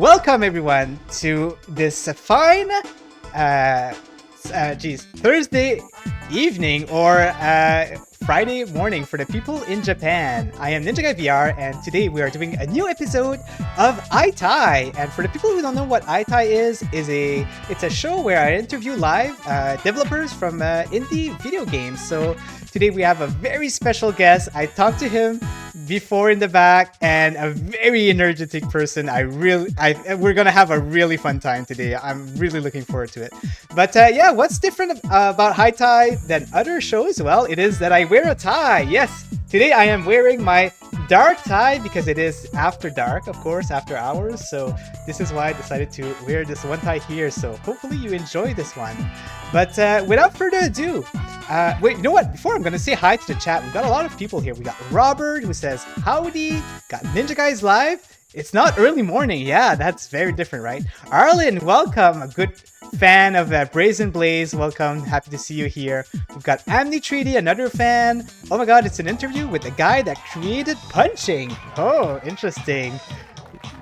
welcome everyone to this fine, Thursday evening or Friday morning for the people in Japan. I am Ninja Guy VR, and today we are doing a new episode of iTai. And for the people who don't know what iTai is it's a show where I interview live developers from indie video games. So today we have a very special guest. I talked to him before in the back, and a very energetic person. We're gonna have a really fun time today. I'm really looking forward to it. But yeah, what's different about iTai than other shows? Well, it is that I wear a tie. Yes, today I am wearing my dark tie because it is after dark, of course, after hours. So this is why I decided to wear this one tie here. So hopefully you enjoy this one. But without further ado, wait, you know what? Before I'm going to say hi to the chat, we've got a lot of people here. We got Robert who says, howdy. Got Ninja Guys Live. It's not early morning. Yeah, that's very different, right? Arlen, welcome. A good fan of Brazen Blaze. Welcome. Happy to see you here. We've got Amni Treaty, another fan. Oh my god, it's an interview with the guy that created punching. Oh, interesting.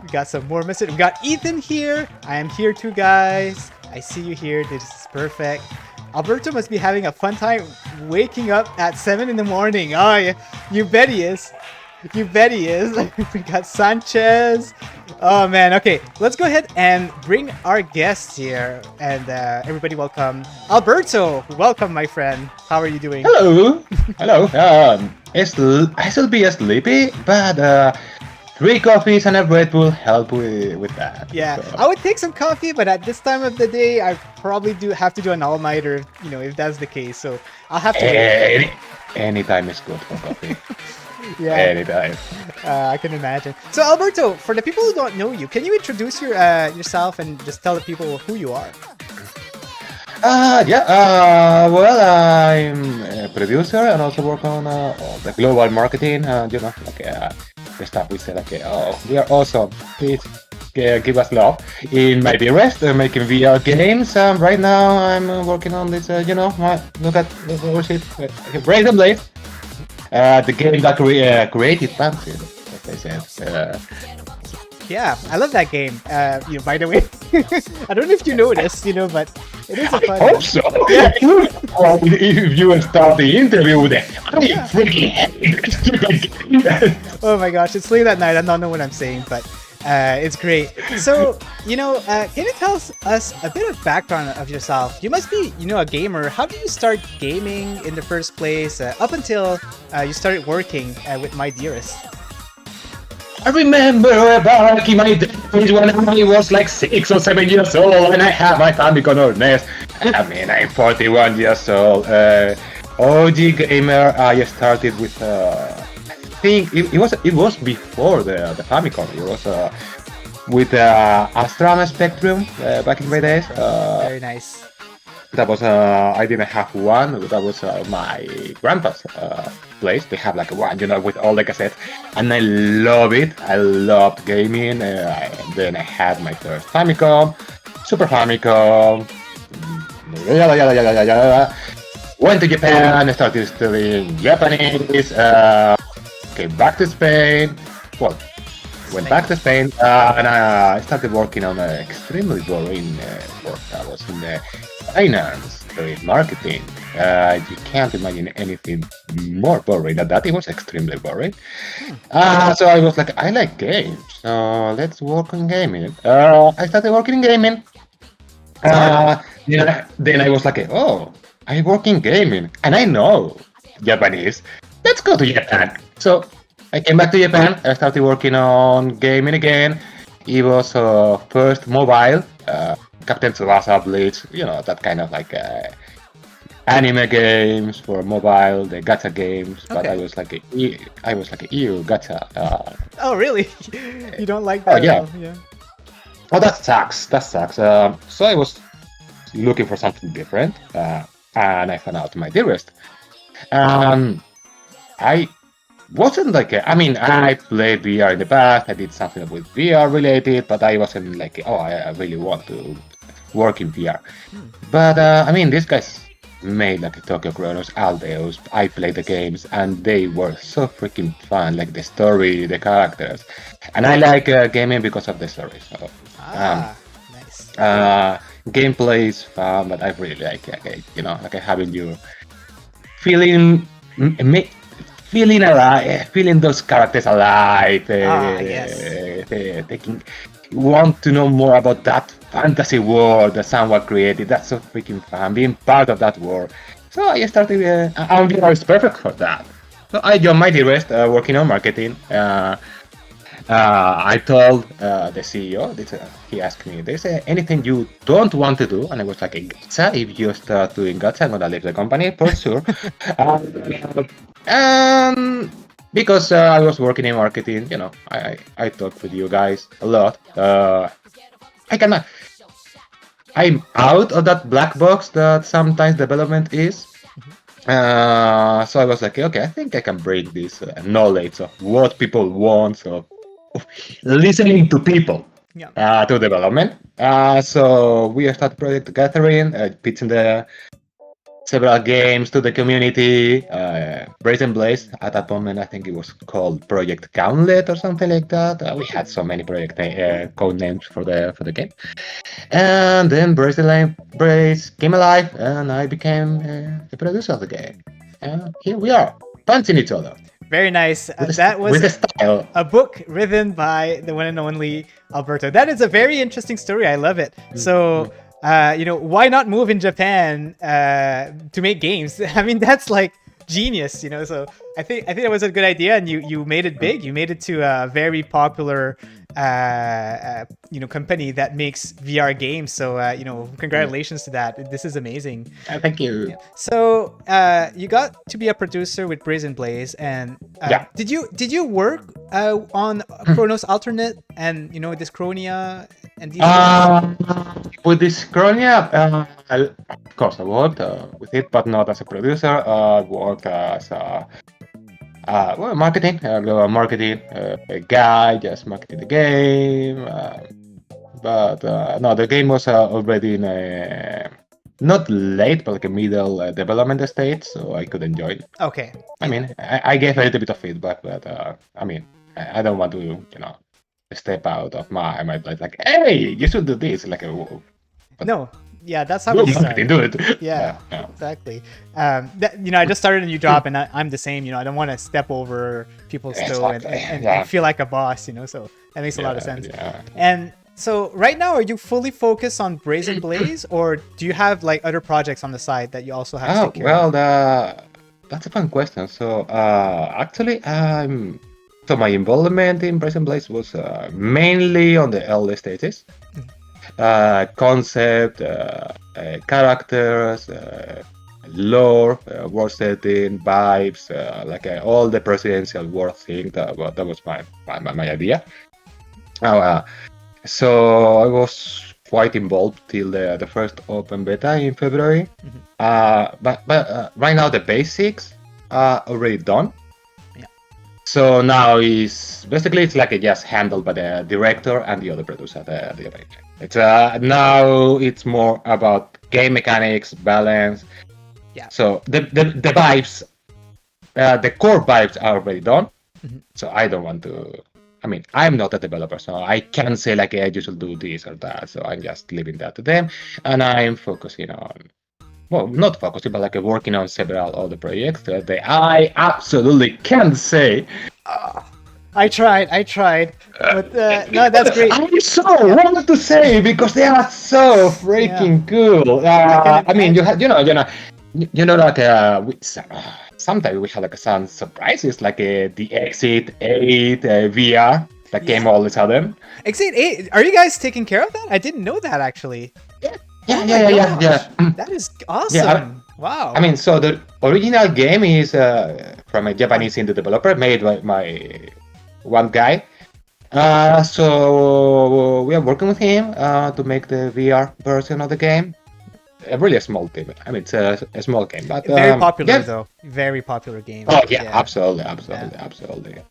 We got some more messages. We got Ethan here. I am here too, guys. I see you here. This is perfect. Alberto must be having a fun time waking up at 7 in the morning. Oh, yeah. You bet he is. You bet he is. We got Sanchez. Oh, man. Okay, let's go ahead and bring our guests here. And everybody welcome Alberto. Welcome, my friend. How are you doing? Hello. Hello. I still be sleepy, but 3 coffees and a Red Bull help with that. Yeah, so. I would take some coffee, but at this time of the day, I probably have to do an all-nighter, if that's the case. So I'll have to wait. Anytime is good for coffee. Yeah. Anytime. I can imagine. So Alberto, for the people who don't know you, can you introduce yourself and just tell the people who you are? Well, I'm a producer and also work on the global marketing. The stuff we say we are awesome. Please give us love. In my rest, making VR games. Right now, I'm working on this. Look at Brazen Blaze, the game that created Fancy. As I said. Yeah, I love that game. By the way, I don't know if you know this, but it is a fun. I hope so. Yeah. If you start the interview with it, I freaking hate it. Oh my gosh, it's late at night. I don't know what I'm saying, but it's great. So, can you tell us a bit of background of yourself? You must be, a gamer. How did you start gaming in the first place up until you started working with My Dearest? I remember back in my days when I was like 6 or 7 years old and I had my Famicom or NES. I'm 41 years old. OG gamer. I started with I think it was before the Famicom. It was with Astra Spectrum back in my days. Very nice. That was I didn't have one. That was my grandpa's place. They have like one, with all the cassettes, and I love it. I loved gaming. Then I had my first Famicom, Super Famicom. Went to Japan. Started studying Japanese. Came back to Spain. Well, went back to Spain, and I started working on an extremely boring work. I was in the finance, doing marketing. You can't imagine anything more boring than that. It was extremely boring. So I was like, I like games, so let's work on gaming. I started working in gaming. Then I was like, oh, I work in gaming, and I know Japanese. Let's go to Japan. So I came back to Japan. I started working on gaming again. It was first mobile. Captain Tsubasa, Bleach, that kind of like anime games for mobile, the gacha games. But Okay. I was like, ew, gacha. Oh, really? You don't like that? yeah. Yeah. Oh, that sucks. So I was looking for something different, and I found out My Dearest. I wasn't like, I played VR in the past. I did something with VR related, but I wasn't like, I really want to work in VR. But these guys made like Tokyo Chronos, Aldeus. I played the games and they were so freaking fun, like the story, the characters. And I like gaming because of the story. So Nice. Gameplay is fun, but I really like having you feeling feeling alive, feeling those characters alive, Yes. taking want to know more about that fantasy world that someone created. That's so freaking fun, being part of that world. So I started, VR is perfect for that. So I joined Mighty Rest, working on marketing. I told the CEO, he asked me, "There's anything you don't want to do?" And I was like, "Gacha, if you start doing gacha, I'm gonna leave the company for sure." Because I was working in marketing, I talk with you guys a lot. I'm out of that black box that sometimes development is. So I was like, okay, I think I can bring this knowledge of what people want, so listening to people to development. So we started Project Gathering, pitching the several games to the community. Brazen Blaze, at that moment, I think it was called Project Gauntlet or something like that. We had so many project code names for the game. And then Brazen Blaze came alive, and I became the producer of the game. And here we are, punching each other. Very nice. That was a book written by the one and only Alberto. That is a very interesting story. I love it. So, why not move in Japan to make games? I mean, that's like genius, So I think that was a good idea, and you made it big. You made it to a very popular company that makes VR games. So congratulations to that. This is amazing. Thank you. So you got to be a producer with Brazen Blaze, and did you work on Chronos Alternate and Dyschronia and these with Dyschronia, of course I worked with it, but not as a producer. I worked as a marketing guy, just marketing the game. But no, the game was already in a not late, but like a middle development stage, so I couldn't join. Okay. I mean, I gave a little bit of feedback, but I mean, I don't want to, step out of my place. Like, hey, you should do this. Like, no. Yeah, that's how we start. Do it. Yeah, exactly. I just started a new job, and I'm the same. I don't want to step over people's toe and feel like a boss. So that makes a lot of sense. Yeah. And so right now, are you fully focused on Brazen Blaze, or do you have like other projects on the side that you also have to take care of? That's a fun question. So actually, so my involvement in Brazen Blaze was mainly on the early stages. Concept, characters, lore, world setting, vibes, all the presidential world thing. That was my idea. So I was quite involved till the first open beta in February. But right now the basics are already done. So now it's like just handled by the director and the other producer, the operation. It's now it's more about game mechanics, balance. Yeah. So the vibes, the core vibes are already done. So I don't want to. I mean, I'm not a developer, so I can't say like, hey, you should do this or that. So I'm just leaving that to them, and I'm focusing on. Well, not focusing, but like working on several other projects that I absolutely can't say. I tried, but no, that's great. I so wanted to say because they are so freaking cool. I mean, sometimes we have like some surprises, like the Exit 8 VR that came all of a sudden. Exit 8, are you guys taking care of that? I didn't know that actually. Yeah. That is awesome. Wow. I mean, so the original game is from a Japanese indie developer made by my one guy. So we are working with him to make the VR version of the game. A really small team. I mean, it's a small game, but very popular though. Very popular game. Oh yeah. Absolutely.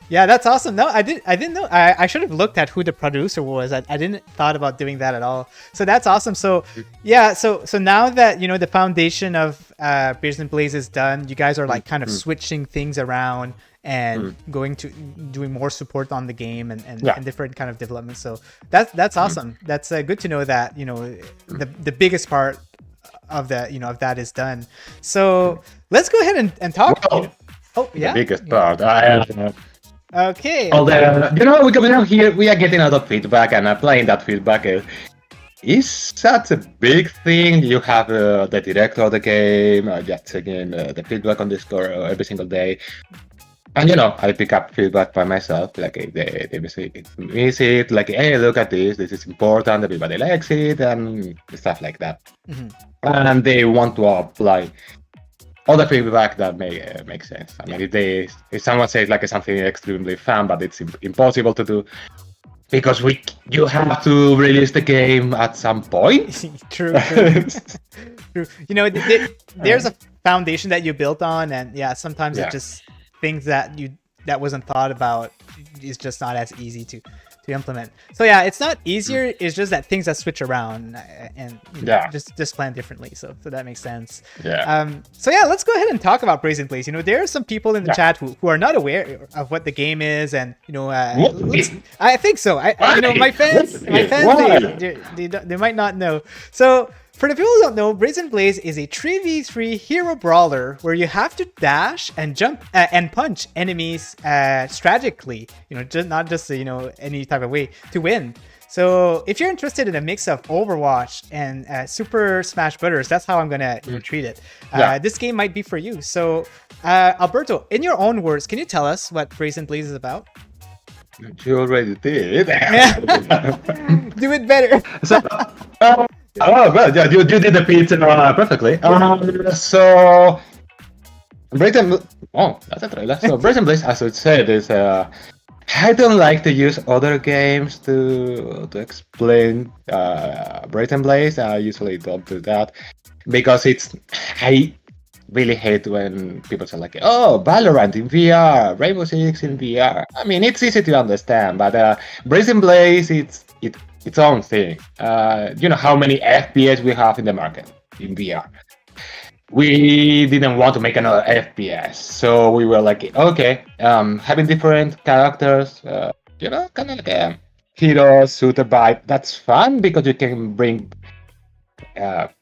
Yeah, that's awesome. No, I didn't know. I should have looked at who the producer was. I didn't thought about doing that at all. So that's awesome. So yeah, so now that the foundation of Brazen Blaze is done, you guys are like kind of switching things around and going to doing more support on the game and different kind of development. So that's awesome. That's good to know that the biggest part of that of that is done. So let's go ahead and talk. Well, the biggest part. Okay. We are getting a lot of feedback, and applying that feedback is such a big thing. You have the director of the game just checking the feedback on Discord every single day. And I pick up feedback by myself, like they miss it, like, hey, look at this is important, everybody likes it, and stuff like that. And they want to apply all the feedback that makes sense. I mean, if someone says like something extremely fun, but it's impossible to do, because you have to release the game at some point. True. There's a foundation that you built on, and sometimes it just things that wasn't thought about is just not as easy to implement. So it's not easier. It's just that things that switch around and just plan differently. So that makes sense. So let's go ahead and talk about Brazen Blaze. There are some people in the chat who are not aware of what the game is, and I think so. My fans, they might not know. So for the people who don't know, Brazen Blaze is a 3v3 hero brawler where you have to dash and jump and punch enemies strategically, not just any type of way to win. So if you're interested in a mix of Overwatch and Super Smash Brothers, that's how I'm gonna treat it. This game might be for you. So Alberto, in your own words, can you tell us what Brazen Blaze is about? You already did. Do it better. Well, you did the pitch perfectly. So, that's a trailer. So, Brazen Blaze, as I said, is I don't like to use other games to explain Brazen Blaze. I usually don't do that because I really hate when people say like, oh, Valorant in VR, Rainbow Six in VR. I mean, it's easy to understand, but Brazen Blaze, it's its own thing. How many FPS we have in the market in VR. We didn't want to make another FPS, so we were like, okay, having different characters, kind of like a hero shooter vibe. That's fun because you can bring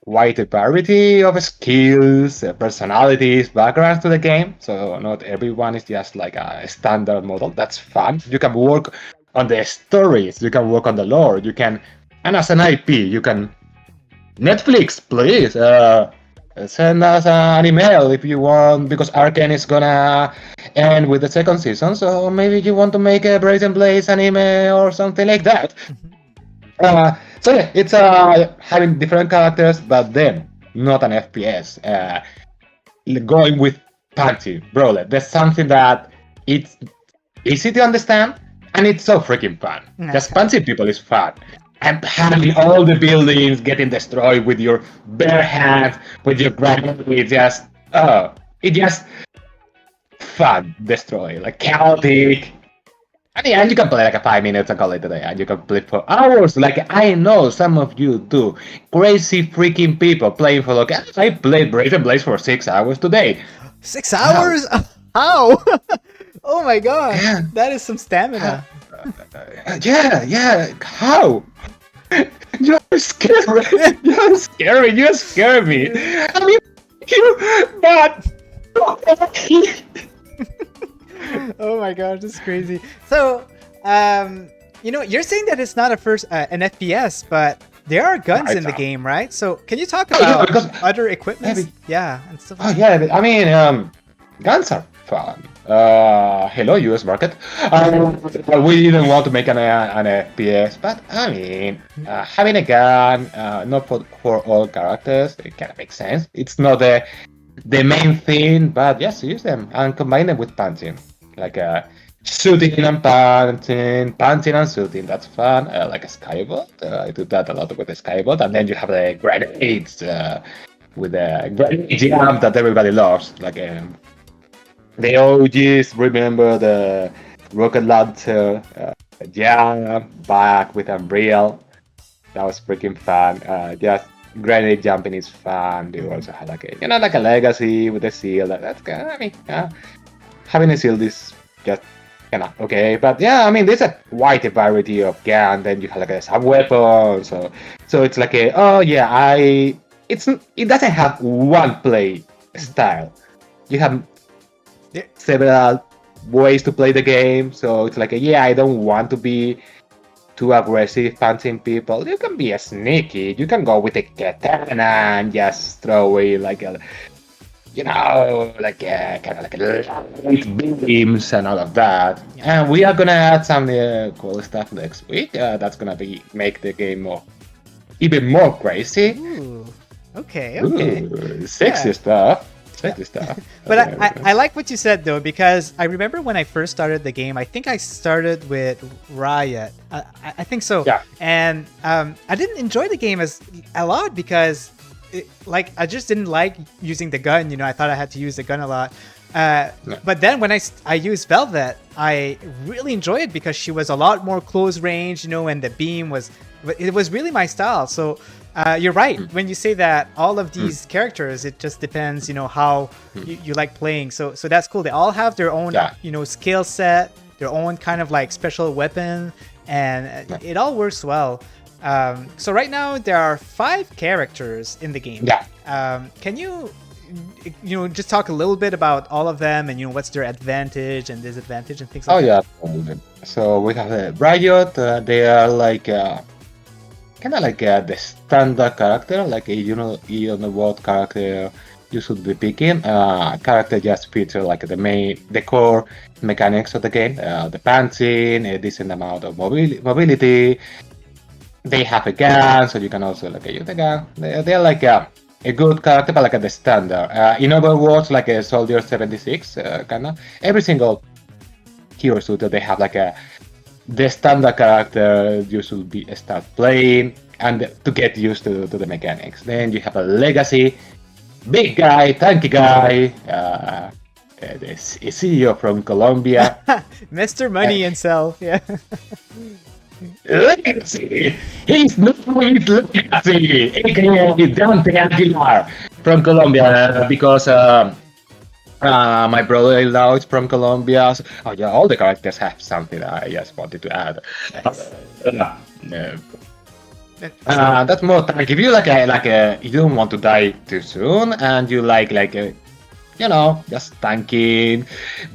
wider variety of skills, personalities, backgrounds to the game. So not everyone is just like a standard model. That's fun. You can work on the stories, you can work on the lore, and as an IP, you can Netflix, please send us an email if you want, because Arcane is gonna end with the second season, so maybe you want to make a Brazen Blaze anime or something like that. It's having different characters, but then not an FPS. Going with punching, brawler. There's something that it's easy to understand, and it's so freaking fun. Just punching people is fun. And having all the buildings getting destroyed with your bare hands, with your grenade, it just fun destroy, like chaotic. And you can play like 5 minutes and call it a day, and you can play for hours. Like I know some of you do. Crazy freaking people playing for I played Brazen Blaze for 6 hours today. 6 hours? How? Oh my god, that is some stamina. How? You're scary. You scare me. I mean, but. Oh my gosh, this is crazy. So, you're saying that it's not an FPS, but there are guns in the game, right? So, can you talk about other equipment? And stuff. I mean, guns are fun. Hello, US market. We didn't want to make an FPS, but I mean, having a gun, not for all characters, it kind of makes sense. It's not the main thing, but yes, use them and combine them with punching, like shooting and punching and shooting. That's fun. Like a skybolt, I do that a lot with the skybolt, and then you have the grenades with the grenade jump that everybody loves, like. The OGs remember the rocket launcher, back with Unreal. That was freaking fun. Just grenade jumping is fun. They also had like a legacy with the seal. That's kind of, having a shield is just kind of okay. But yeah, I mean, there's a wide variety of gun. Then you have like a sub weapon. So it's like it doesn't have one play style. You have several ways to play the game. So it's like I don't want to be too aggressive punching people. You can be a sneaky. You can go with a katana and just throw away like a kind of like light beams and all of that. Yeah. And we are gonna add some cool stuff next week. That's gonna make the game even more crazy. Ooh. Okay. Ooh, sexy stuff. But I like what you said though, because I remember when I first started the game, I think I started with Riot. I think so. Yeah. And I didn't enjoy the game a lot because I just didn't like using the gun. I thought I had to use the gun a lot. But then when I used Velvet, I really enjoyed it because she was a lot more close range, and the beam was really my style. So you're right when you say that all of these characters, it just depends, how you like playing. So that's cool. They all have their own, skill set, their own kind of like special weapon, and it all works well. So right now there are 5 characters in the game. Yeah. Can you just talk a little bit about all of them and what's their advantage and disadvantage and things like that? Oh yeah. So we have Riot. They are like kind of like the standard character, like on the world character you should be picking. Character just feature like the core mechanics of the game, the punching, a decent amount of mobility. They have a gun, so you can also use the gun. They're like a good character, but like the standard. In Overwatch, like a Soldier 76, kind of. Every single hero shooter, they have like the standard character you should start playing, and to get used to the mechanics. Then you have a legacy, big guy, tanky guy, the CEO from Colombia. Mr. Money Incel, yeah. Legacy! He's not with Legacy! aka Dante Aguilar from Colombia, because my brother-in-law is from Colombia. So, all the characters have something I just wanted to add. That's more like if you you don't want to die too soon, and you just tanking,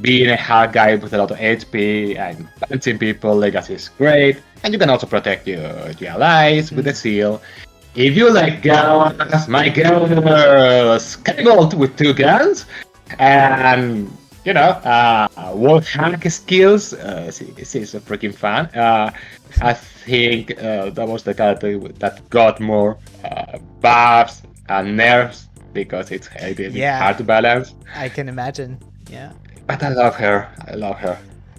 being a hard guy with a lot of HP and punching people. Legacy is great, and you can also protect your allies with the seal. If you like guns, my girl Skybolt with 2 guns, and wall hack skills, she's a freaking fan. I think that was the character that got more buffs and nerfs because it's hard to balance. I can imagine. Yeah. But I love her.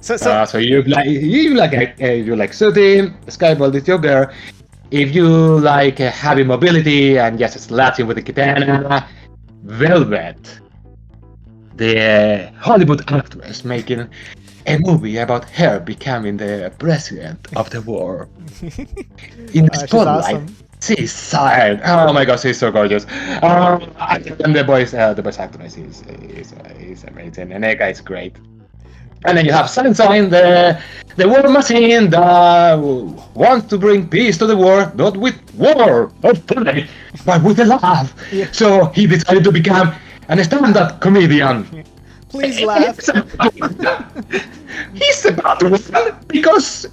So you like shooting, Skybolt is your girl. If you like having mobility and just slashing with the katana, Velvet, the Hollywood actress making a movie about her becoming the president of the world. In the spotlight, awesome. She's sired. Oh my god, she's so gorgeous. And the voice actress is amazing, and Eka is great. And then you have Sunshine, the war machine that wants to bring peace to the world, not with war, hopefully, but with love. Yeah. So he decided to become an stand-up comedian. Yeah. Please laugh. He's about to win because,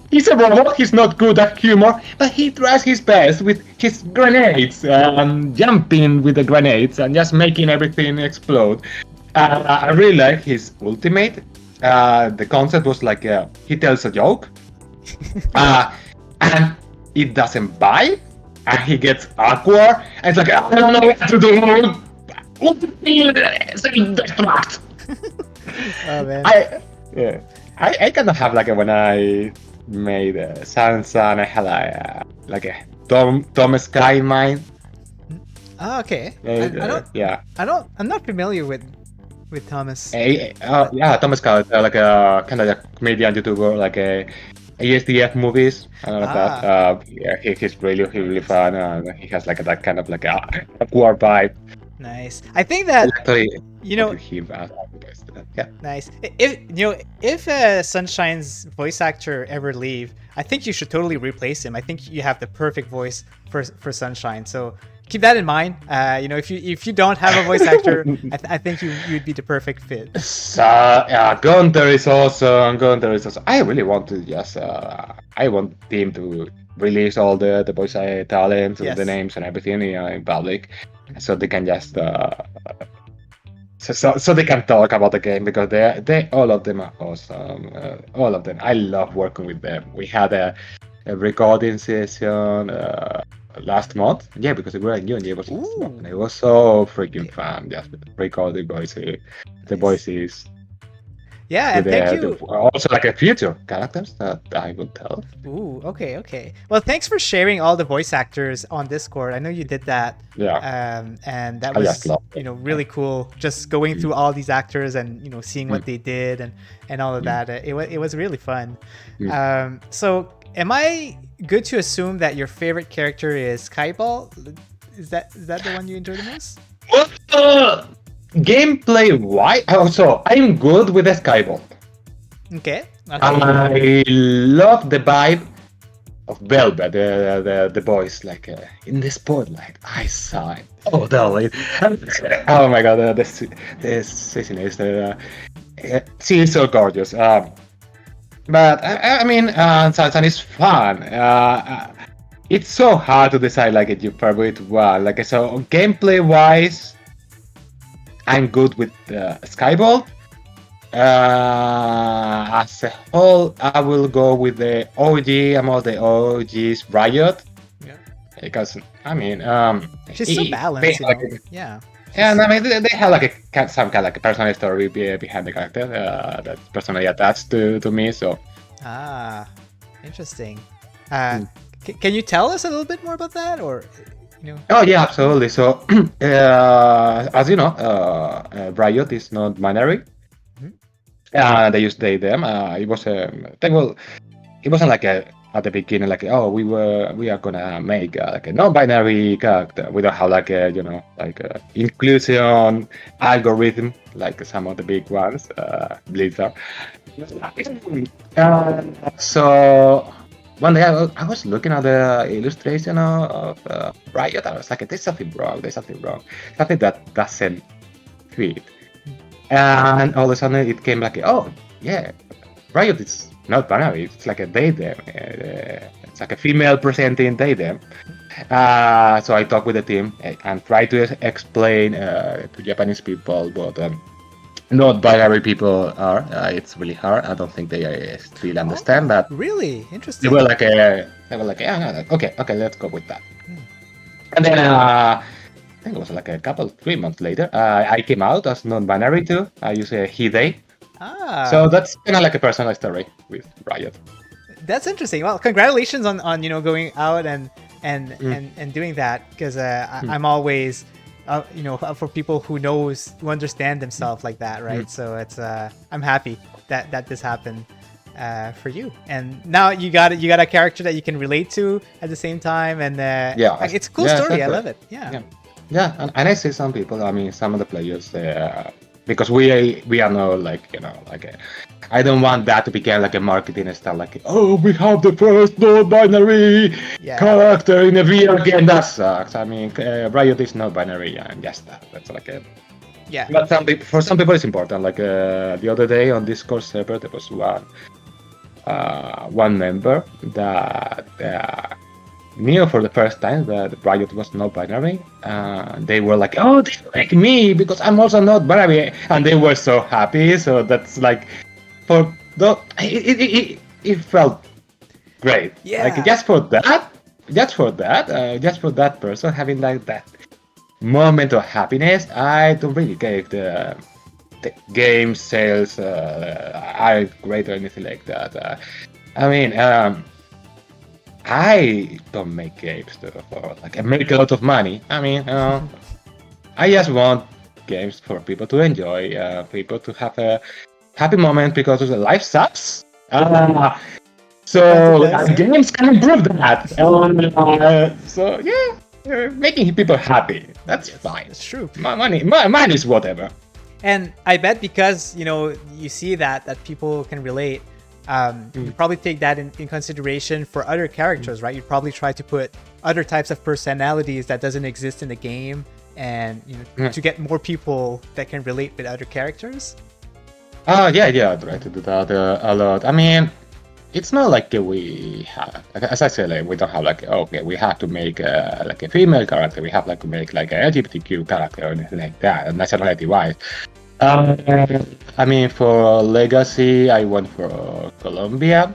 he's a robot, he's not good at humor, but he tries his best with his grenades, jumping with the grenades and just making everything explode. I really like his ultimate. The concept was like he tells a joke, and it doesn't bite, and he gets awkward, and it's like, I don't know what to do. Oh man. I kind of have when I made Sansa, I had like a Tom Sky in mind. Oh, okay. I'm not familiar with Thomas. Thomas Sky, like a kind of a comedian YouTuber, like a ASDF movies and all of that. He's really fun, and he has that kind of a awkward vibe. Nice. I think that Actually, you know. him as voice. Yeah. Nice. If Sunshine's voice actor ever leave, I think you should totally replace him. I think you have the perfect voice for Sunshine. So keep that in mind. If you don't have a voice actor, I think you'd be the perfect fit. So Gunther is awesome. Gunther is awesome. I really want to just I want him to release all the voice talents, Yes. the names and everything in public, so they can just so they can talk about the game, because they all of them are awesome. All of them. I love working with them. We had a recording session last month. Yeah, because we were in UNCHAIN last month, and it was so freaking fun. Just recording voices, the voices. Yeah, and thank you. Also, like a future characters that I will tell. Ooh, okay. Well, thanks for sharing all the voice actors on Discord. I know you did that. Yeah. And that I was just love it. really cool. Just going through all these actors and seeing what they did and all of that. It was really fun. So, am I good to assume that your favorite character is Skyball? Is that the one you enjoy the most? What? Gameplay wise, also I'm good with the Skyball. Okay. I love the vibe of Velvet, the voice, like in the spotlight. I saw it. Oh, darling. Oh my god, the season is she is so gorgeous. But I mean, Sansan is fun. It's so hard to decide like your favorite one. Like so, gameplay wise, I'm good with Skyball. As a whole, I will go with the OG. I'm all the OGs Riot. Yeah. Because I mean, she's so balanced. Yeah. Yeah, and I mean they have like some kind of like a personal story behind the character that's personally attached to me. So. Interesting. Can you tell us a little bit more about that, or? Oh yeah, absolutely. So, as you know, Riot is not binary. They use they them. It was it wasn't like at the beginning like we are gonna make like a non-binary character. We don't have like a inclusion algorithm like some of the big ones, Blizzard. So. One day I was looking at the illustration of Riot. I was like, there's something wrong. Something that doesn't fit. And all of a sudden it came like, oh, yeah, Riot is not binary. It's like a they them. It's like a female presenting they them. So I talked with the team and tried to explain to Japanese people what not binary people are. It's really hard. I don't think they still understand that. Really interesting. They were like, yeah, no, okay, let's go with that. And then I think it was like 3 months later, I came out as non-binary too. I use a he/they. So that's kind of like a personal story with Riot. That's interesting. Well, congratulations on going out and doing that, because I'm always. For people who understand themselves like that, right? So it's I'm happy that this happened for you, and now you got a character that you can relate to at the same time, and it's a cool story. Exactly. I love it. Yeah, and I see some people. I mean, some of the players, because we are not like I don't want that to become like a marketing style, like we have the first non-binary character in a VR game. That sucks. I mean, Riot is not binary, and that's like a But for some people it's important. Like the other day on Discord server, there was one member that knew for the first time that Riot was not binary. They were like, oh, they like me because I'm also not binary, and they were so happy. So that's like. It felt great. Yeah. Like just for that person having like that moment of happiness. I don't really care if the game sales are great or anything like that. I mean, I don't make games for like I make a lot of money. I mean, I just want games for people to enjoy, people to have a happy moment, because the life sucks. So games can improve that. So yeah, making people happy. That's fine. It's true. Mine is whatever. And I bet because, you see that people can relate, you probably take that in consideration for other characters, right? You'd probably try to put other types of personalities that doesn't exist in the game, and to get more people that can relate with other characters. Yeah, I try to do that a lot. I mean, it's not like we have, as I said, like, we don't have like, okay, we have to make like a female character. We have like to make like a LGBTQ character or anything like that, nationality-wise. I mean, for Legacy, I went for Colombia.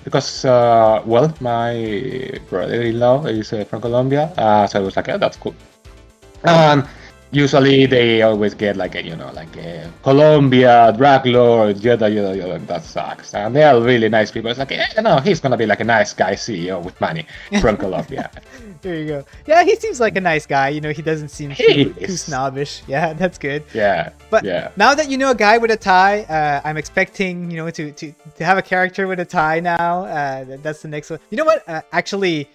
Because, well, my brother-in-law is from Colombia, so I was like, oh, that's cool. Usually they always get like a Colombia, drag lord, yada, that sucks. And they are really nice people. It's like, he's gonna be like a nice guy CEO with money from Colombia. There you go. Yeah, he seems like a nice guy. He doesn't seem too snobbish. Yeah, that's good. Yeah. But now that you know a guy with a tie, I'm expecting, to have a character with a tie now. That's the next one. You know what? Actually,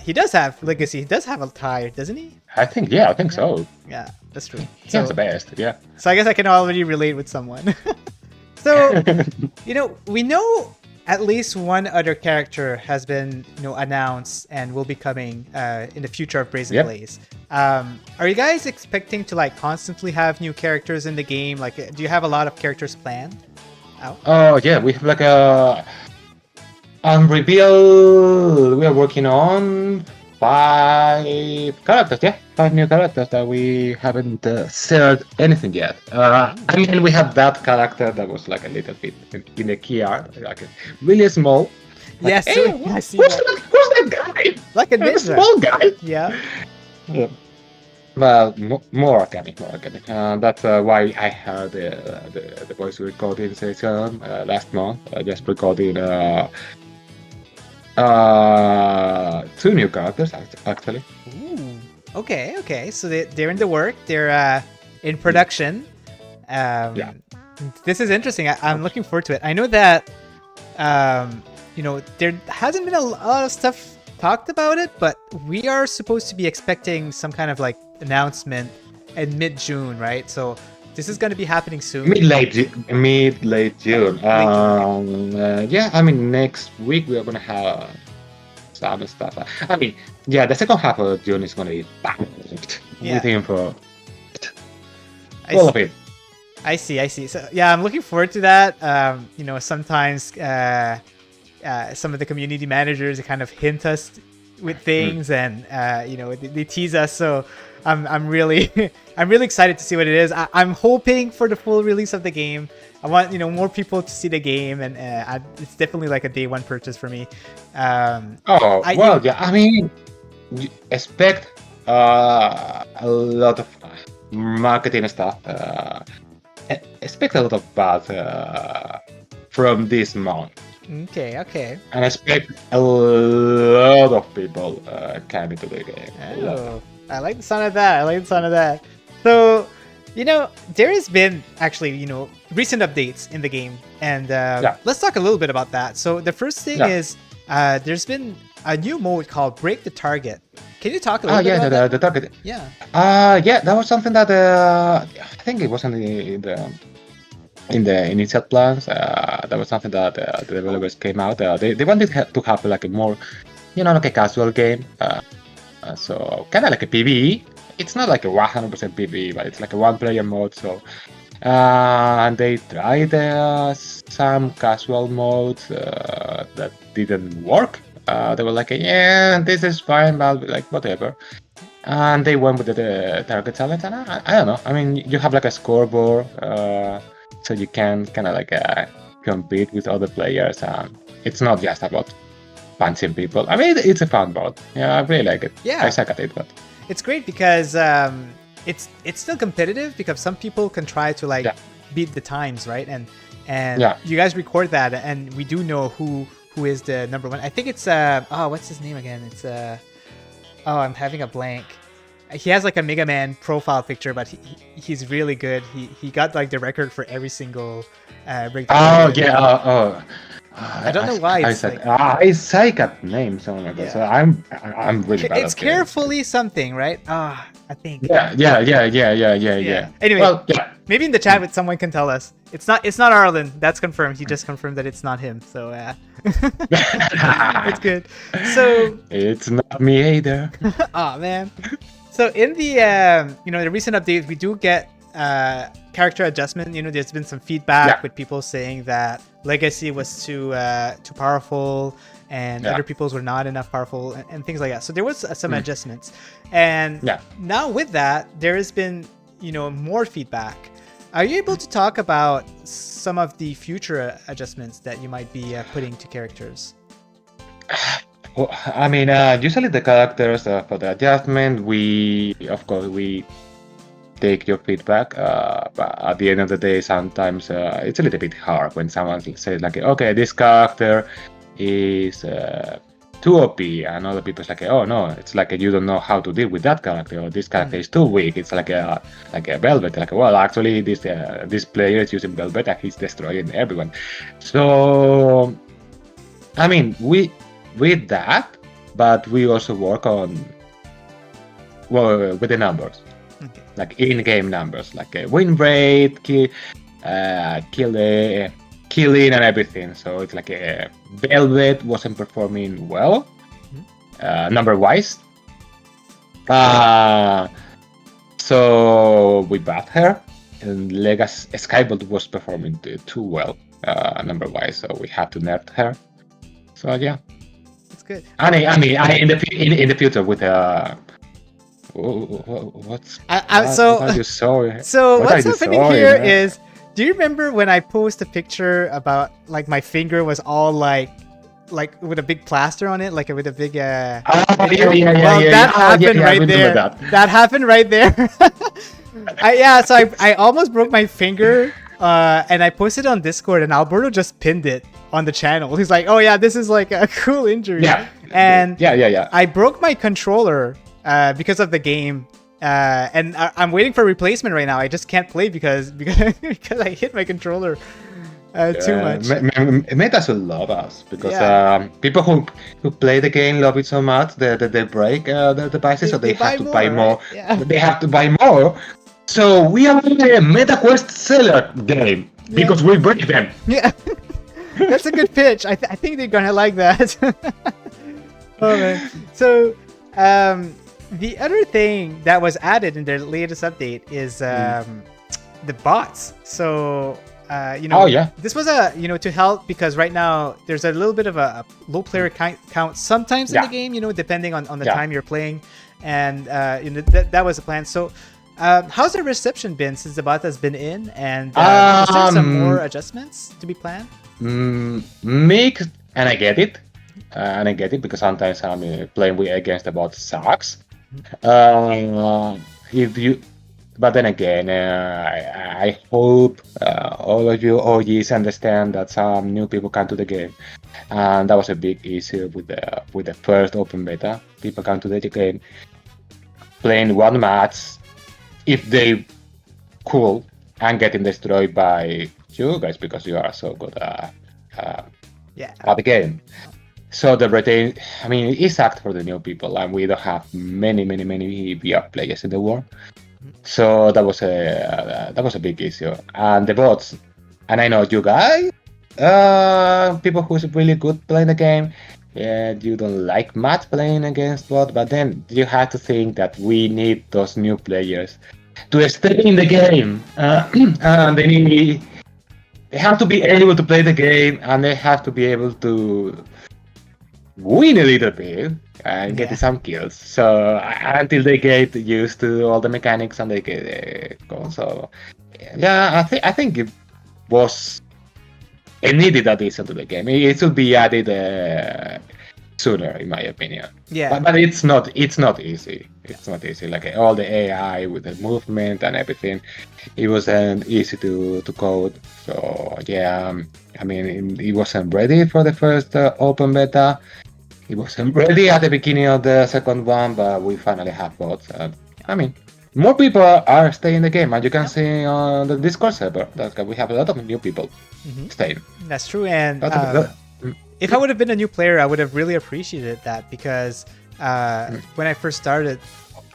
he does have Legacy. He does have a tie, doesn't he? I think so. Yeah, that's true. He's the best, yeah. So I guess I can already relate with someone. So, we know at least one other character has been, announced and will be coming in the future of Brazen Blaze. Are you guys expecting to like constantly have new characters in the game? Like, do you have a lot of characters planned out? Oh yeah, we have like a reveal. We are working on 5 characters, 5 new characters that we haven't shared anything yet. I mean, we have that character that was like a little bit in the key art, like really small. Like, yes, I see that. Who's that guy? Like a ninja. A small guy. Yeah. Well, more organic. That's why I had the voice recording session last month. Just recording 2 new characters actually. Ooh. Okay. So they're in the work. They're in production. This is interesting. I'm looking forward to it. I know that there hasn't been a lot of stuff talked about it, but we are supposed to be expecting some kind of like announcement in mid-June, right? So this is going to be happening soon. Mid-late June. I mean, next week we are going to have some stuff. I mean, the second half of June is going to be packed with info. All of it. I see. So I'm looking forward to that. Sometimes some of the community managers kind of hint us with things, and they tease us. So I'm really excited to see what it is. I'm hoping for the full release of the game. I want more people to see the game, and it's definitely like a day one purchase for me. I mean, you expect a lot of marketing stuff. Expect a lot of buzz from this month. Okay. And expect a lot of people coming to the game. Oh, I like the sound of that. So, there has been actually, recent updates in the game, and let's talk a little bit about that. So the first thing is there's been a new mode called Break the Target. Can you talk a little bit about the target. Yeah. That was something that I think it wasn't in the initial plans. That was something that the developers came out. They wanted to have like a more, like a casual game. So kind of like a PvE. It's not like a 100% PvE, but it's like a one-player mode. So, and they tried some casual modes that didn't work. They were like, this is fine, but like whatever. And they went with the target challenge, and I don't know. I mean, you have like a scoreboard, so you can kind of like compete with other players, and it's not just about punching people. I mean, it's a fun mode. Yeah, I really like it. Yeah, I suck at it, but it's great because it's still competitive, because some people can try to like beat the times, right? And you guys record that, and we do know who is the number one. I think it's what's his name again? It's I'm having a blank. He has like a Mega Man profile picture, but he's really good. He got like the record for every single break. I don't know why it's like it's like a name, something like that. So I'm really bad it's at carefully something, right? I think. Yeah. Anyway, well, yeah. maybe in the chat with someone can tell us. It's not Arlen. That's confirmed. He just confirmed that it's not him. So it's good. So it's not me either. oh man. So in the the recent updates, we do get character adjustment. There's been some feedback with people saying that Legacy was too powerful and other people's were not enough powerful and things like that. So there was some adjustments, and now with that, there has been more feedback. Are you able to talk about some of the future adjustments that you might be putting to characters? Well, I mean, usually the characters for the adjustment, we take your feedback, but at the end of the day, sometimes it's a little bit hard when someone says like, okay, this character is too OP, and other people's like, oh no, it's like you don't know how to deal with that character, or this character is too weak. It's like a Velvet, like, well, actually this player is using Velvet and he's destroying everyone. So I mean, with that, but we also work on with the numbers, like in-game numbers, like win rate, killing and everything. So it's like Velvet wasn't performing well number wise, so we buffed her, and Legacy Skybolt was performing too well number wise, so we had to nerf her. So yeah, that's good. I mean, in the future with what's happening here is, do you remember when I post a picture about like my finger was all like with a big plaster on it, like with a big that happened right there. That happened right there. So I almost broke my finger, and I posted on Discord, and Alberto just pinned it on the channel. He's like, oh yeah, this is like a cool injury. I broke my controller because of the game. And I'm waiting for a replacement right now. I just can't play because I hit my controller too much. Metas will love us because people who play the game love it so much that they break the devices, so they have to buy more. Right? Yeah. They have to buy more. So we are a MetaQuest seller game because we break them. Yeah, that's a good pitch. I think they're gonna like that. Oh man. So the other thing that was added in their latest update is the bots. So, this was to help, because right now there's a little bit of a low player count sometimes in the game, depending on the time you're playing. And, that was the plan. So, how's the reception been since the bot has been in? And is there some more adjustments to be planned? Mixed, and I get it. Because sometimes playing against the bot sucks. But then again, I hope all of you OGs understand that some new people come to the game, and that was a big issue with the first open beta. People come to the game playing one match, if they cool, and getting destroyed by you guys because you are so good at the game. So the retain, it sucked for the new people, and we don't have many VR players in the world. So that was a big issue. And the bots, and I know you guys, people who's really good playing the game, you don't like much playing against bots, but then you have to think that we need those new players to stay in the game, and they have to be able to play the game, and they have to be able to win a little bit and get some kills. So until they get used to all the mechanics and they get go. So I think it was a needed addition to the game. It should be added sooner, in my opinion. Yeah. But it's not easy. It's not easy. Like all the AI with the movement and everything, it wasn't easy to code. So it wasn't ready for the first open beta. It wasn't ready at the beginning of the second one, but we finally have bots. More people are staying in the game, and you can see on the Discord server that we have a lot of new people staying. That's true, and if I would have been a new player, I would have really appreciated that, because when I first started,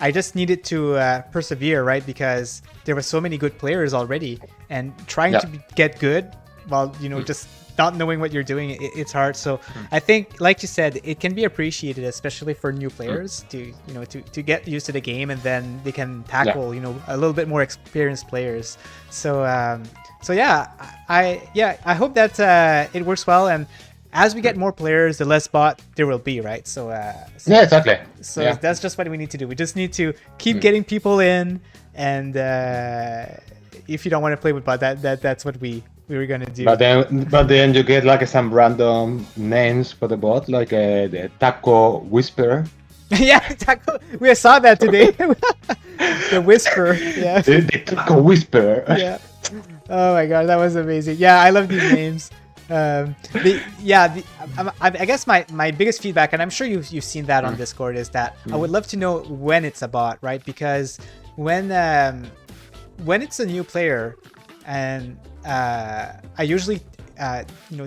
I just needed to persevere, right? Because there were so many good players already, and trying to get good while just not knowing what you're doing, it's hard. So I think, like you said, it can be appreciated, especially for new players, to get used to the game, and then they can tackle a little bit more experienced players. So yeah, I hope that it works well, and as we get more players, the less bot there will be, right? So yeah, exactly. So that's just what we need to do. We just need to keep getting people in, and if you don't want to play with bot, that's what we were gonna do. But then you get like some random names for the bot, like the Taco Whisperer. Yeah, Taco. We saw that today. The Whisper. Yeah. The Taco Whisperer. Yeah. Oh my god, that was amazing. Yeah, I love these names. I guess my biggest feedback, and I'm sure you've seen that on Discord, is that I would love to know when it's a bot, right? Because when it's a new player, and I usually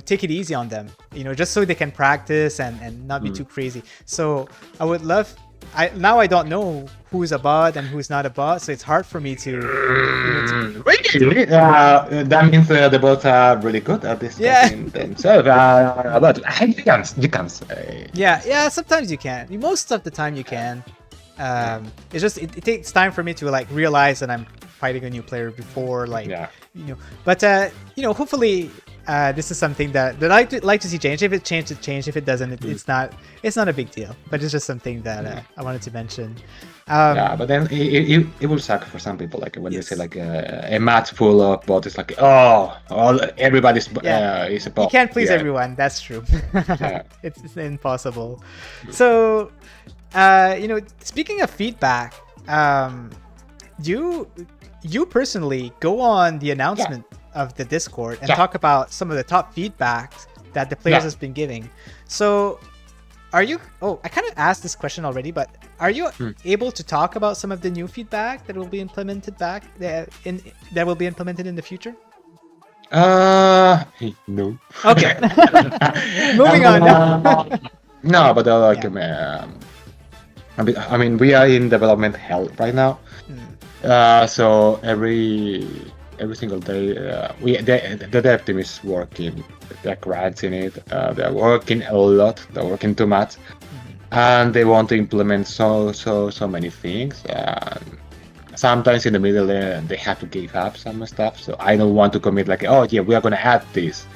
take it easy on them, just so they can practice and not be too crazy. So I would love. Now I don't know who's a bot and who's not a bot, so it's hard for me to. Really? That means the bots are really good at this themselves. But you can say. Yeah. Sometimes you can. Most of the time you can. It's just it takes time for me to like realize that I'm fighting a new player before, But hopefully. This is something that I'd like to see change. If it changes, it changes. If it doesn't, it's not a big deal. But it's just something that I wanted to mention. But then it will suck for some people. Like when they say like a match full of bots, it's like everybody's is a bot. You can't please everyone. That's true. It's impossible. So speaking of feedback, you personally go on the announcement of the Discord and talk about some of the top feedbacks that the players has been giving. So are you I kind of asked this question already, but are you able to talk about some of the new feedback that will be implemented that will be implemented in the future? No. Okay. Moving on. No, but I mean we are in development hell right now. So every single day, the dev team is working. They're grinding it. They're working a lot. They're working too much, and they want to implement so many things. Sometimes in the middle, they have to give up some stuff. So I don't want to commit like, we are gonna add this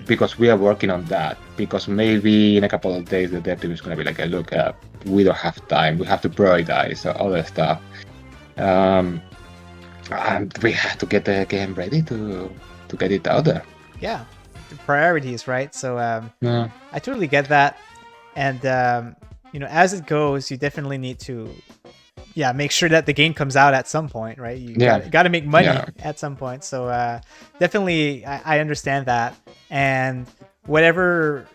because we are working on that. Because maybe in a couple of days, the dev team is gonna be like, look, we don't have time. We have to prioritize other stuff. And we have to get the game ready to get it out there. Yeah, the priorities, right? So I totally get that, and as it goes, you definitely need to make sure that the game comes out at some point, right? You got to make money at some point. So definitely, I understand that, and whatever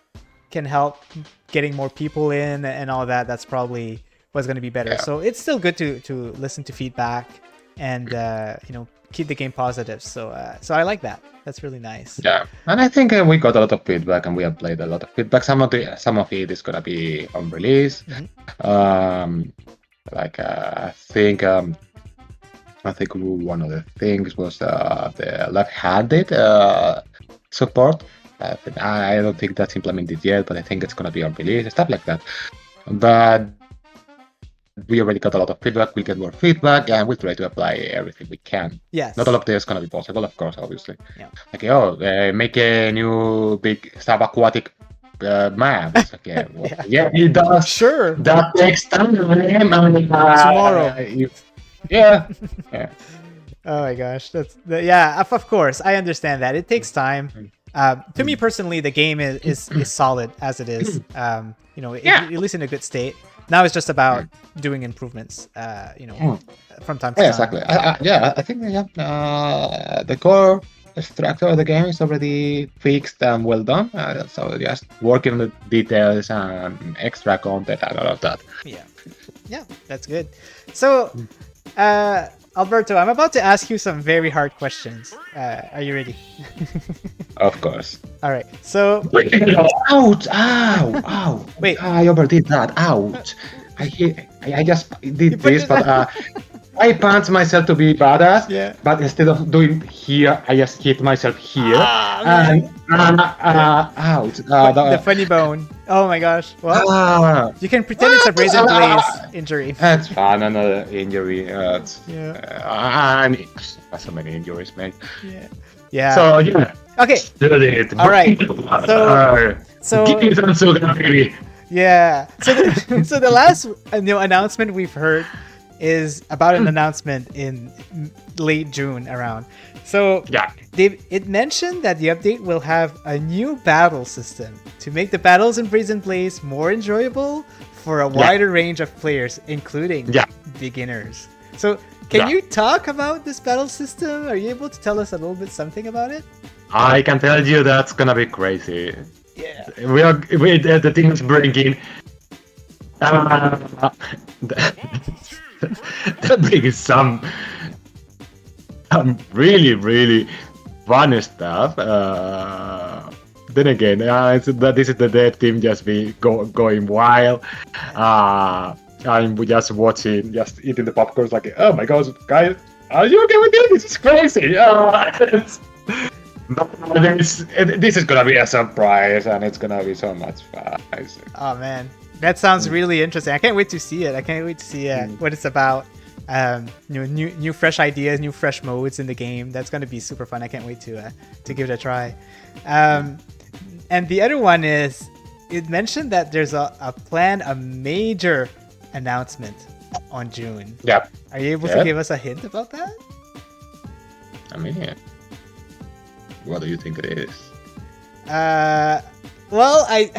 can help getting more people in and all that, that's probably what's going to be better. Yeah. So it's still good to listen to feedback and keep the game positive. So I like that. That's really nice. Yeah, and I think we got a lot of feedback, and we have played a lot of feedback. Some of it is gonna be on release. I think one of the things was the left-handed support. I don't think that's implemented yet, but I think it's gonna be on release, stuff like that. But we already got a lot of feedback. We'll get more feedback, and we'll try to apply everything we can. Yes. Not all of this is gonna be possible, of course, obviously. Yeah. Make a new big subaquatic map. Yeah, it does. Sure. That takes time. Tomorrow. Yeah. Oh my gosh, of course, I understand that it takes time. To me personally, the game is solid as it is. At least in a good state. Now it's just about doing improvements, from time to time. Exactly. I think the core structure of the game is already fixed and well done. So just working on the details and extra content and all of that. Yeah, that's good. So, Alberto, I'm about to ask you some very hard questions. Are you ready? Of course. All right. So. Ouch! Ow! Ow! Wait. I overdid that. Ouch! I just did this, but I punched myself to be badass. Yeah. But instead of doing here, I just hit myself here. Man. Ouch! The funny bone. Oh my gosh. Well, you can pretend it's a Brazen Blaze injury. That's fun. Another injury. Yeah. I mean, so many injuries, man. Yeah. Yeah. So yeah. Okay. All right. So. Give me some sugar, baby. Yeah. So the last announcement we've heard is about an announcement in late June around. So yeah, it mentioned that the update will have a new battle system to make the battles in Brazen Blaze more enjoyable for a wider range of players, including beginners. So can you talk about this battle system? Are you able to tell us a little bit something about it? I can tell you that's gonna be crazy. Yeah. The team's bringing that brings some really fun stuff. Then again, this is the dev team just be going wild. I'm just watching, just eating the popcorn, like, oh my gosh, guys, are you okay with this? This is crazy. This is gonna be a surprise, and it's gonna be so much fun. Oh man, that sounds really interesting. I can't wait to see it. I can't wait to see what it's about. New fresh ideas, new fresh modes in the game. That's gonna be super fun. I can't wait to give it a try. And the other one is, it mentioned that there's a major announcement on June. Yep. Are you able to give us a hint about that? I mean, what do you think it is? Well, I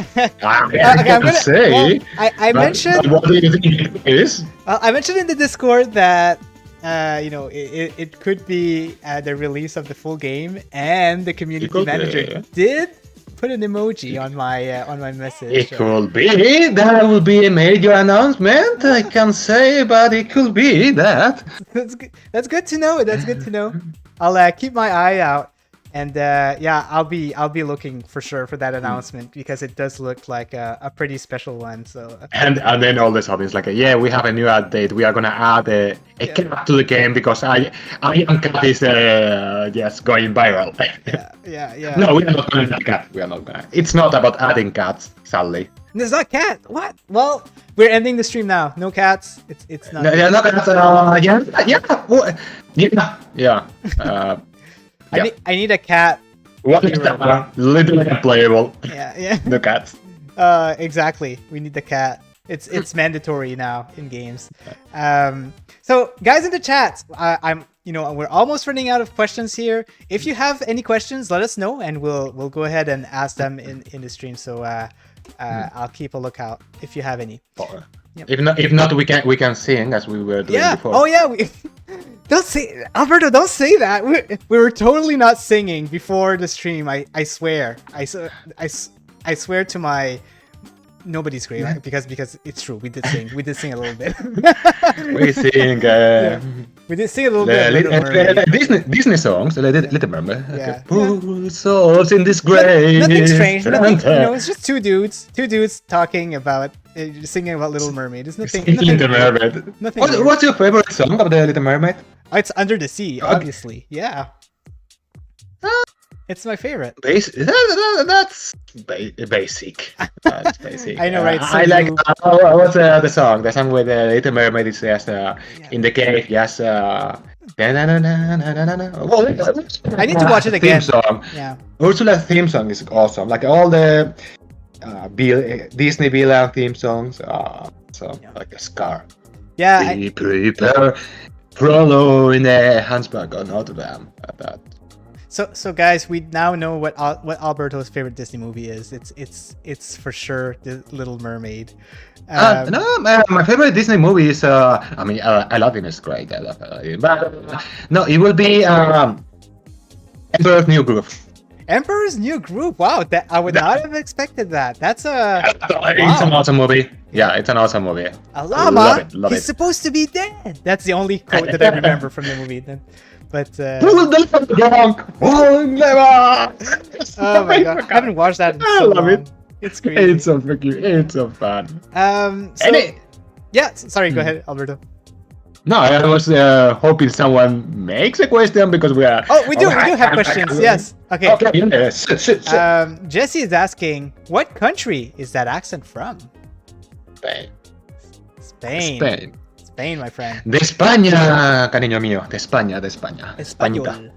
mentioned. What do you think it is? I mentioned in the Discord that it could be the release of the full game, and the community manager did put an emoji on my message. It could be. That will be a major announcement. I can't say, but it could be that. That's good. That's good to know. That's good to know. I'll keep my eye out. And I'll be looking for sure for that announcement, because it does look like a pretty special one. So and then all this sudden it's like, we have a new update. We are gonna add a cat to the game because I am cat is just going viral. Yeah. No, we are not gonna add cat. We are not gonna. It's not about adding cats, sadly. There's not cat. What? Well, we're ending the stream now. No cats. It's not. No, not cats. Yeah. I need a cat. What is that one? Literally unplayable. Yeah. No cats. Exactly. We need the cat. It's mandatory now in games. So guys in the chat, we're almost running out of questions here. If you have any questions, let us know, and we'll go ahead and ask them in the stream. So I'll keep a lookout if you have any. Yep. If not, we can sing as we were doing before. Oh yeah. Don't say, Alberto. Don't say that. We were totally not singing before the stream. I swear. I swear to my. Nobody's great, because it's true. We did sing. We did sing a little bit. We sing. We did sing a little bit. Disney songs. Little Mermaid. Yeah. Poor souls in disgrace. Nothing strange. It's just two dudes talking about singing about Little Mermaid. It's nothing. Little Mermaid. What's your favorite song of the Little Mermaid? Oh, it's Under the Sea, obviously. Yeah. It's my favorite. That's basic. That's basic. I know, right? I like. What's the song? The song with Little Mermaid is just in the cave. Yes. I need to watch it again. Theme song. Yeah. Ursula's theme song is awesome. Like all the Disney villain theme songs. Like a scar. Yeah. We prepare. Frollo in the Hunchback of Notre Dame. So guys, we now know what Alberto's favorite Disney movie is. It's for sure The Little Mermaid. My favorite Disney movie is I love it. It's great. I love it. But no, it will be Emperor's New Groove. Emperor's New Group. Wow, that I would not have expected that. That's It's an awesome movie. Yeah, it's an awesome movie. a llama. Love He's it. supposed to be dead. That's the only quote that I remember from the movie. Then, but Oh my god, I haven't watched that in I so love long. it. It's crazy. It's so freaking, it's so fun. So, yeah. Sorry, go ahead, Alberto. No, I was hoping someone makes a question because we are. Oh, we do have questions. Yes. Okay. Okay. Yes. Jesse is asking, what country is that accent from? Spain. Spain. Spain, my friend. De España, cariño mío. De España, de España. Español.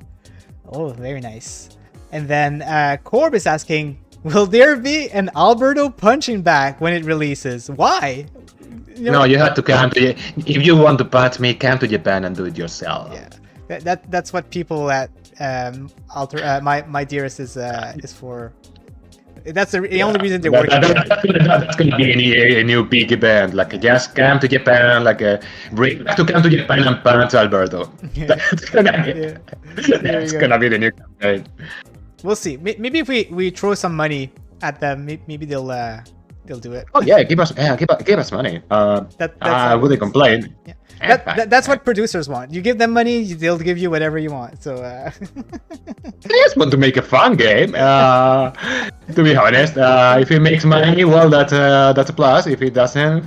Oh, very nice. And then Corb is asking, will there be an Alberto punching bag when it releases? Why? No, you have to come to. If you want to punch me, come to Japan and do it yourself. Yeah, that's what people at my dearest is for. That's the only reason they're working. That's gonna be a new big event. Like just come to Japan, like to come to Japan and punch Alberto. Yeah. That's gonna be the new campaign. We'll see. Maybe if we throw some money at them, maybe they'll do it. Oh yeah, give us money. I wouldn't complain. Yeah. That's what producers want. You give them money, they'll give you whatever you want. So I just want to make a fun game. To be honest, if it makes money, well, that's a plus. If it doesn't,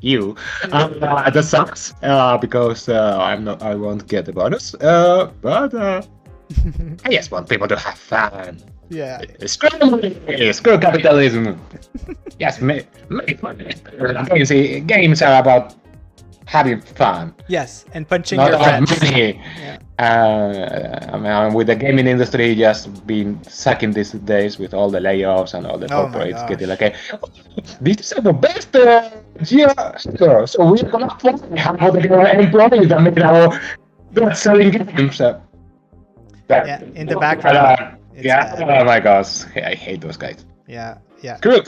that sucks. Because I won't get the bonus. But I just want people to have fun. Yeah. Screw capitalism. Yes, make fun. Games are about having fun. Yes, and punching Not your about friends. money. Yeah. I mean, with the gaming industry just been sucking these days with all the layoffs and all the Oh my corporates gosh. getting like, these are the best year ever. So we're gonna have the employees that make our selling games. Yeah, in the background. It's bad. Oh my gosh, I hate those guys. Yeah. Screw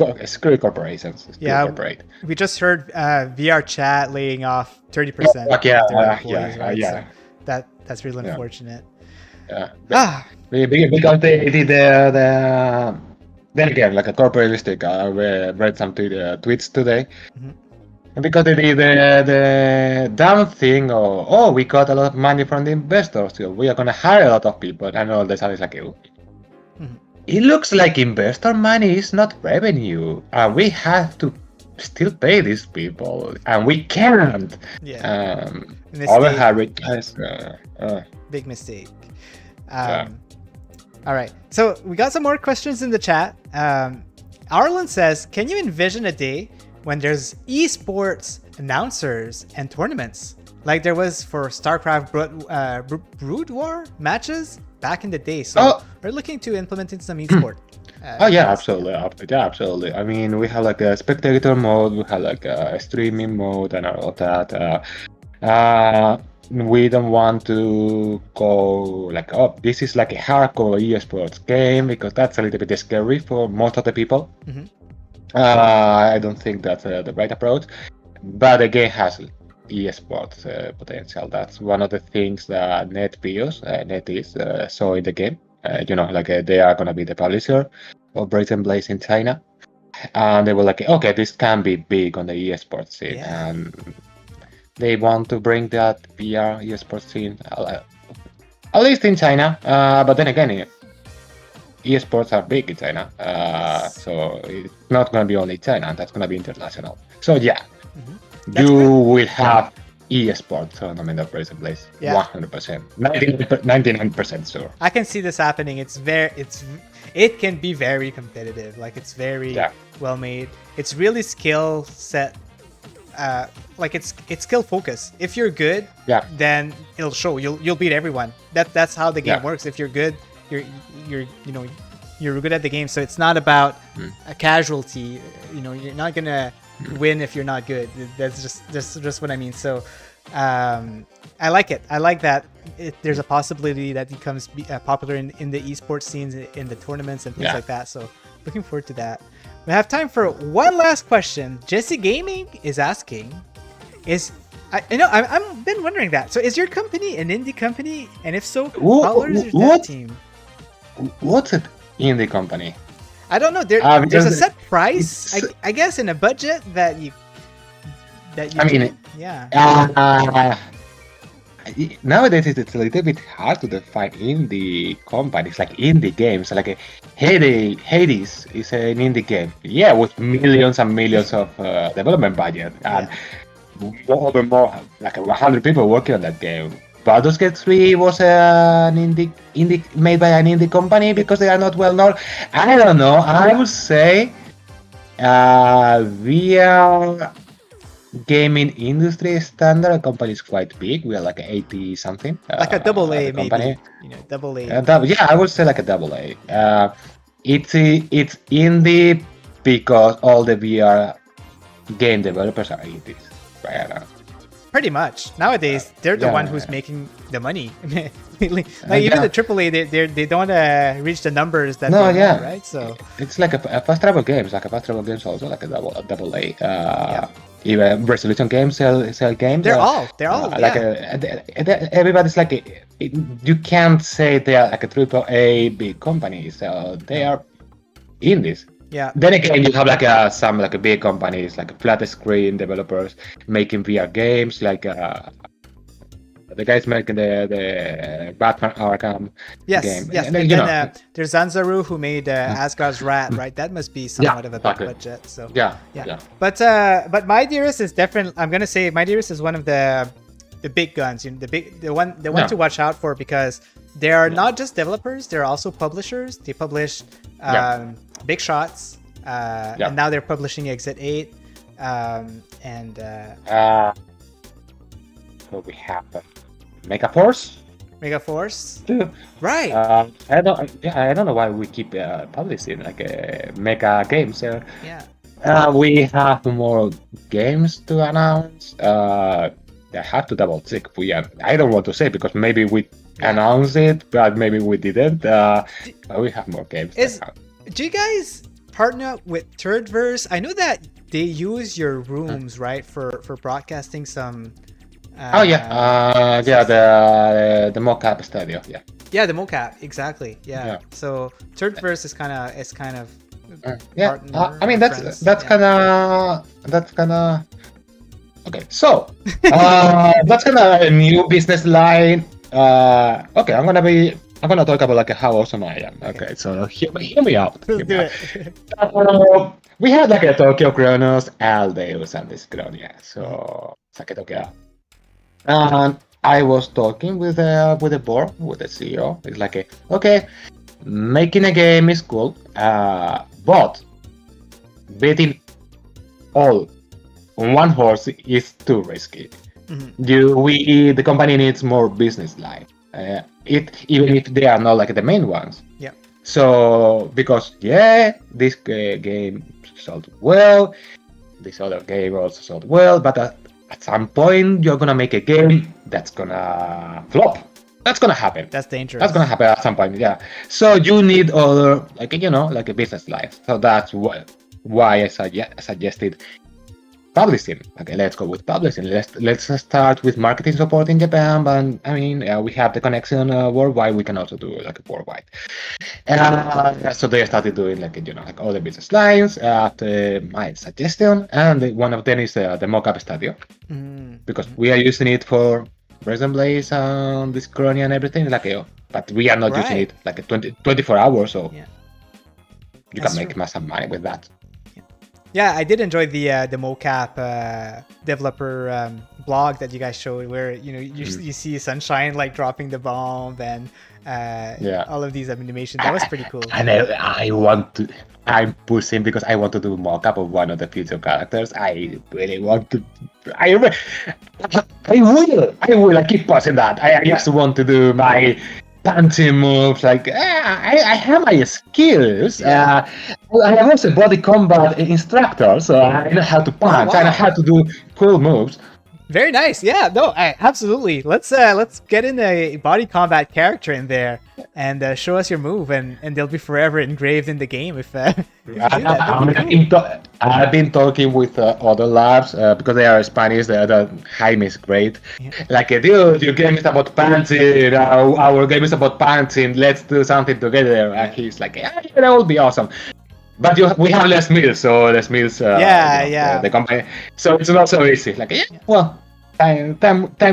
corporations. Corporate. We just heard VR Chat laying off 30% of their employees, right? Yeah. So that's really unfortunate. Yeah. Because they did the then again, like a corporate mistake. I read some tweets today. Mhm. And because they did the dumb thing, or we got a lot of money from the investors, so we are gonna hire a lot of people, and all the time it's like, it looks like investor money is not revenue. We have to still pay these people, and we can't. Yeah. Overhiring. Big mistake. All right. So we got some more questions in the chat. Arlen says, can you envision a day when there's esports announcers and tournaments like there was for StarCraft Brood War matches back in the day? So we're looking to implementing some esport. Absolutely. Yeah, absolutely. I mean, we have like a spectator mode, we have like a streaming mode and all of that. We don't want to go like, this is like a hardcore esports game, because that's a little bit scary for most of the people. Mm-hmm. I don't think that's the right approach. But the game has esports potential. That's one of the things that NetEase saw in the game. They are going to be the publisher of Brazen Blaze in China. And they were like, okay, this can be big on the esports scene. Yeah. And they want to bring that VR esports scene, at least in China. But then again, esports are big in China. So it's not going to be only China, that's going to be international. So yeah, you will have esports tournament of Brazen Blaze. 100%. 99% sure. I can see this happening. It can be very competitive. Like, it's very well made. It's really skill set. It's skill focused. If you're good, then it'll show. You'll beat everyone. That's how the game works. If you're good, you're good at the game. So it's not about a casualty. You're not gonna win if you're not good. That's just what I mean. So I like it. I like that there's a possibility that it becomes popular in the esports scenes, in the tournaments and things like that. So looking forward to that. We have time for one last question. Jesse Gaming is asking, I've been wondering that. So is your company an indie company? And if so, how large is your dev team? What's it? indie company? I don't know. There's Because a set price, I guess, in a budget that you. I mean, yeah. Nowadays it's a little bit hard to define indie companies, like indie games. Like Hades is an indie game, yeah, with millions and millions of development budget and more like 100 people working on that game. Baldur's Gate 3 was an indie made by an indie company because they are not well known. I don't know. I would say VR gaming industry standard, a company is quite big. We are like 80 something. Like a double A, company. maybe. You know, double A. Yeah, I would say like a double A. It's indie because all the VR game developers are indies. Right? Pretty much. Nowadays, they're the one who's making the money. Like even the AAA, they don't reach the numbers that they want, right? So it's like a fast travel games. Like a fast travel games also like a double A. Even resolution games sell games. They're all like everybody's like you can't say they are like a triple A big company. So they are indies. Yeah. Then again, you have like some like big companies like flat screen developers making VR games, like the guys making the Batman Arkham game. Yes. And then there's Zanzaru who made Asgard's Rat, right? That must be somewhat of a big budget. So yeah. But My Dearest is definitely. I'm gonna say My Dearest is one of the big guns. You know, the one to watch out for because they are not just developers; they're also publishers. They published Big Shots, and now they're publishing Exit 8, So we have Megaforce. Right. I don't know why we keep publishing like mega games. We have more games to announce. I have to double check. I don't want to say because maybe we announced it, but maybe we didn't. We have more games. Do you guys partner with Thirdverse? I know that they use your rooms, right, for broadcasting some. The mocap studio. Yeah, the mocap, exactly. Yeah. So Thirdverse is kind of. I mean that's kind of. Okay, so that's kind of a new business line. Okay, I'm gonna talk about like how awesome I am. Okay, so hear me out. Let's do it. We had like a Tokyo Chronos, Aldeus, and this Chronia. So Saketokia. And I was talking with the board, with the CEO. It's like, okay, making a game is cool, but betting all on one horse is too risky. Mm-hmm. The company needs more business line. Even if they are not like the main ones. Yeah. So because this game sold well, this other game also sold well, but at some point you're gonna make a game that's gonna flop. That's gonna happen. That's dangerous. That's gonna happen at some point. Yeah. So you need other like a business line. So that's why I suggested publishing. Okay, let's go with publishing. Let's start with marketing support in Japan, but I mean we have the connection worldwide. We can also do like worldwide. So they started doing like all the business lines after my suggestion, and one of them is the mocap studio because we are using it for Brazen Blaze and this Chronia and everything. But we are not using it like 24 hours, so you can make some money with that. Yeah, I did enjoy the mocap developer blog that you guys showed, where you see Sunshine like dropping the bomb and all of these animations. That was pretty cool. And I'm pushing because I want to do mocap of one of the future characters. I really want to. I will. I keep pushing that. I just want to do my punching moves, I have my skills. I am also a body combat instructor, so I know how to punch. I know how to do cool moves. Very nice. Yeah, no, absolutely. Let's get in a body combat character in there and show us your move, and they'll be forever engraved in the game if you do that. I've been talking with other labs because they are Spanish. The Jaime is great. Yeah. Like, dude, your game is about pantsing. Our game is about pantsing. Let's do something together. And he's like, yeah, that would be awesome. But we have less meals, so less meals. The company. So it's not so easy. Like, yeah, well, time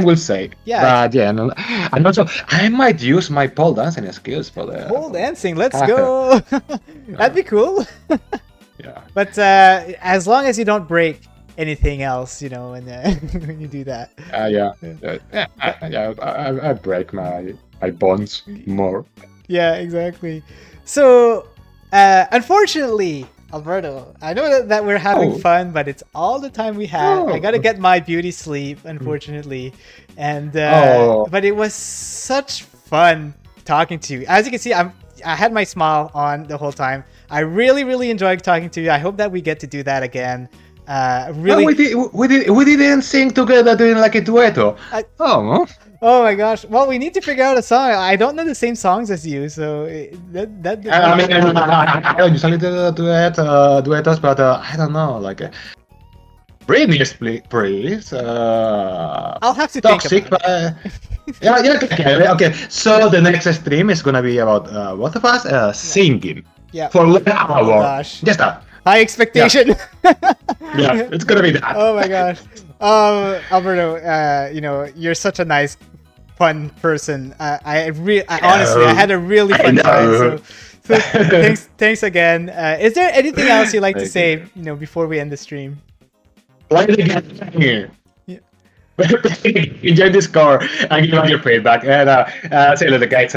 will say. Yeah. But yeah, and also I might use my pole dancing skills for the pole dancing. Let's go. That'd be cool. Yeah. But as long as you don't break anything else, you know, when you do that. I break my bones more. Yeah, exactly. So. Unfortunately, Alberto, I know that we're having fun, but it's all the time we have. I gotta get my beauty sleep, unfortunately. And but it was such fun talking to you. As you can see, I had my smile on the whole time. I really enjoyed talking to you. I hope that we get to do that again. Really, we didn't sing together doing like a duetto. Oh my gosh! Well, we need to figure out a song. I don't know the same songs as you, so I usually do duettos, but I don't know, like Britney Spears. I'll have to Toxic, think about it. Okay. So the next stream is gonna be about both of us singing for 1 hour. Oh gosh. Just that. High expectation. Yeah, it's gonna be that. Oh my gosh. Alberto, you know, you're such a nice, fun person. I honestly, I had a really fun time. So thanks again. Is there anything else you'd like to say, you know, before we end the stream? Play the game here. Enjoy this score and give us your feedback. And say, look, guys,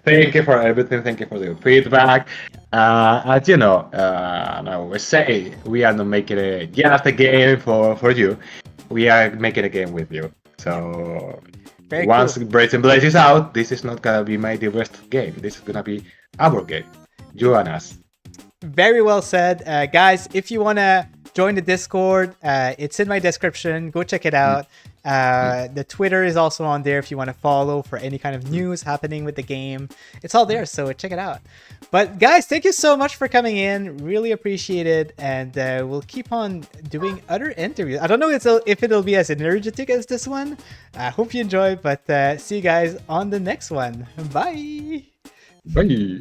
thank you for everything. Thank you for the feedback. As you know, and I always say, we are not making just a game for you. We are making a game with you. So once Brazen Blaze is out, this is not gonna be my worst game. This is gonna be our game. You and us. Very well said. Guys, if you wanna join the Discord, it's in my description. Go check it out. The Twitter is also on there if you want to follow for any kind of news happening with the game. It's all there, so check it out. But guys, thank you so much for coming in. Really appreciate it, and we'll keep on doing other interviews. I don't know if it'll be as energetic as this one. I hope you enjoy, but see you guys on the next one. Bye. Bye.